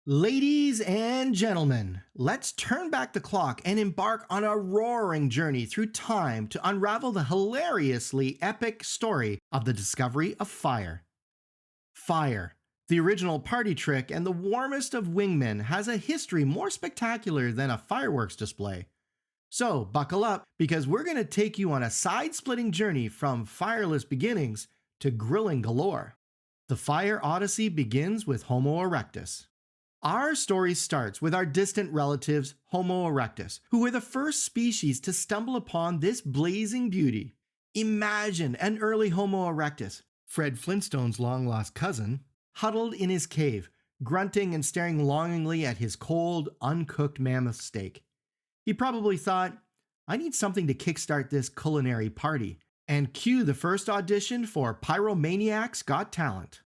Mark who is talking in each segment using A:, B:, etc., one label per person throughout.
A: Ladies and gentlemen, let's turn back the clock and embark on a roaring journey through time to unravel the hilariously epic story of the discovery of fire. Fire, the original party trick and the warmest of wingmen, has a history more spectacular than a fireworks display. So, buckle up because we're going to take you on a side splitting journey from Fireless Beginnings to grilling galore. The Fire Odyssey begins with Homo erectus. Our story starts with our distant relatives, Homo erectus, who were the first species to stumble upon this blazing beauty. Imagine an early Homo erectus, Fred Flintstone's long-lost cousin, huddled in his cave, grunting and staring longingly at his cold, uncooked mammoth steak. He probably thought, I need something to kickstart this culinary party, and cue the first audition for Pyromaniac's Got Talent.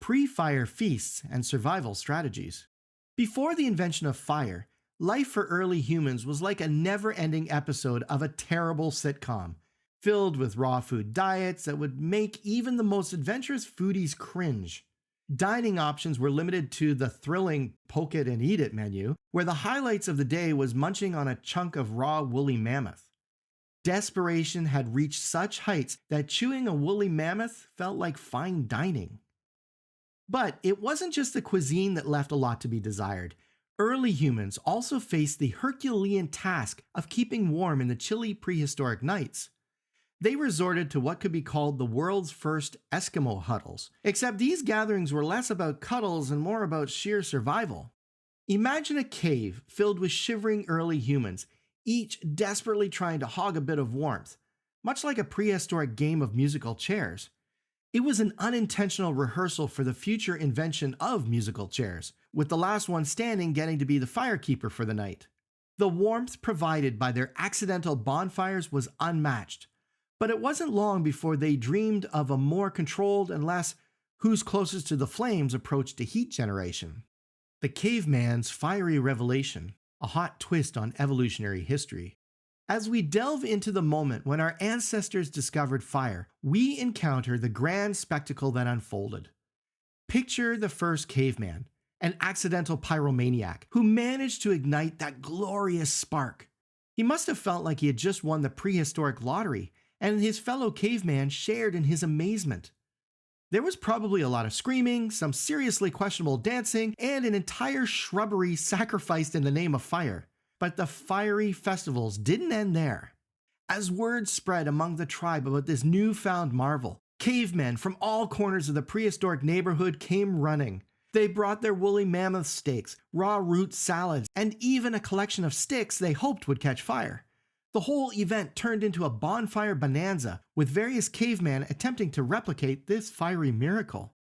A: Pre-fire feasts and survival strategies. Before the invention of fire, life for early humans was like a never-ending episode of a terrible sitcom, filled with raw food diets that would make even the most adventurous foodies cringe. Dining options were limited to the thrilling poke it and eat it menu, where the highlights of the day was munching on a chunk of raw woolly mammoth. Desperation had reached such heights that chewing a woolly mammoth felt like fine dining. But it wasn't just the cuisine that left a lot to be desired. Early humans also faced the Herculean task of keeping warm in the chilly prehistoric nights. They resorted to what could be called the world's first Eskimo huddles, except these gatherings were less about cuddles and more about sheer survival. Imagine a cave filled with shivering early humans, each desperately trying to hog a bit of warmth, much like a prehistoric game of musical chairs. It was an unintentional rehearsal for the future invention of musical chairs, with the last one standing getting to be the firekeeper for the night. The warmth provided by their accidental bonfires was unmatched, but it wasn't long before they dreamed of a more controlled and less who's closest to the flames approach to heat generation. The caveman's fiery revelation, a hot twist on evolutionary history. As we delve into the moment when our ancestors discovered fire, we encounter the grand spectacle that unfolded. Picture the first caveman, an accidental pyromaniac who managed to ignite that glorious spark. He must have felt like he had just won the prehistoric lottery, and his fellow caveman shared in his amazement. There was probably a lot of screaming, some seriously questionable dancing, and an entire shrubbery sacrificed in the name of fire. But the fiery festivals didn't end there. As word spread among the tribe about this newfound marvel, cavemen from all corners of the prehistoric neighborhood came running. They brought their woolly mammoth steaks, raw root salads, and even a collection of sticks they hoped would catch fire. The whole event turned into a bonfire bonanza, with various cavemen attempting to replicate this fiery miracle.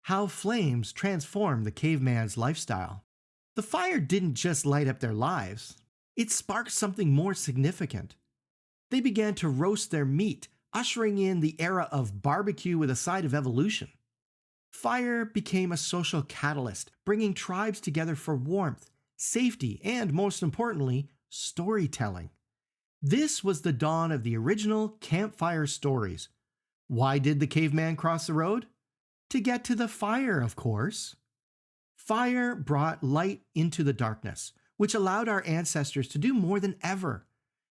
A: How flames transformed the caveman's lifestyle. The fire didn't just light up their lives. It sparked something more significant. They began to roast their meat, ushering in the era of barbecue with a side of evolution. Fire became a social catalyst, bringing tribes together for warmth, safety, and most importantly, storytelling. This was the dawn of the original campfire stories. Why did the caveman cross the road? To get to the fire, of course. Fire brought light into the darkness, which allowed our ancestors to do more than ever.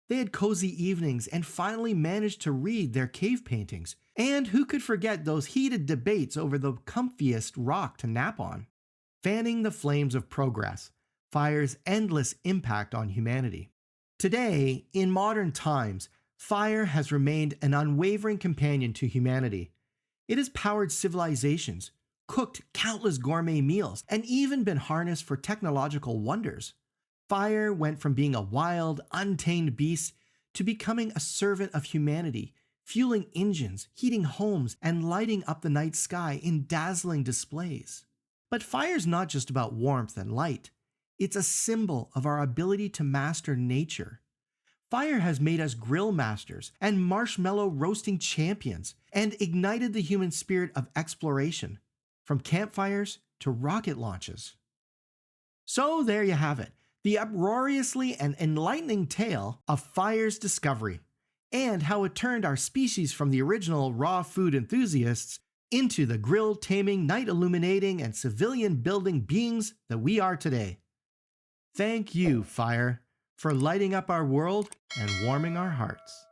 A: They had cozy evenings and finally managed to read their cave paintings. And who could forget those heated debates over the comfiest rock to nap on? Fanning the flames of progress, fire's endless impact on humanity. Today, in modern times, fire has remained an unwavering companion to humanity. It has powered civilizations, cooked countless gourmet meals, and even been harnessed for technological wonders. Fire went from being a wild, untamed beast to becoming a servant of humanity, fueling engines, heating homes, and lighting up the night sky in dazzling displays. But fire's not just about warmth and light. It's a symbol of our ability to master nature. Fire has made us grill masters and marshmallow roasting champions, and ignited the human spirit of exploration, from campfires to rocket launches. So there you have it, the uproariously and enlightening tale of fire's discovery, and how it turned our species from the original raw food enthusiasts into the grill taming, night illuminating, and civilian building beings that we are today. Thank you, fire, for lighting up our world and warming our hearts.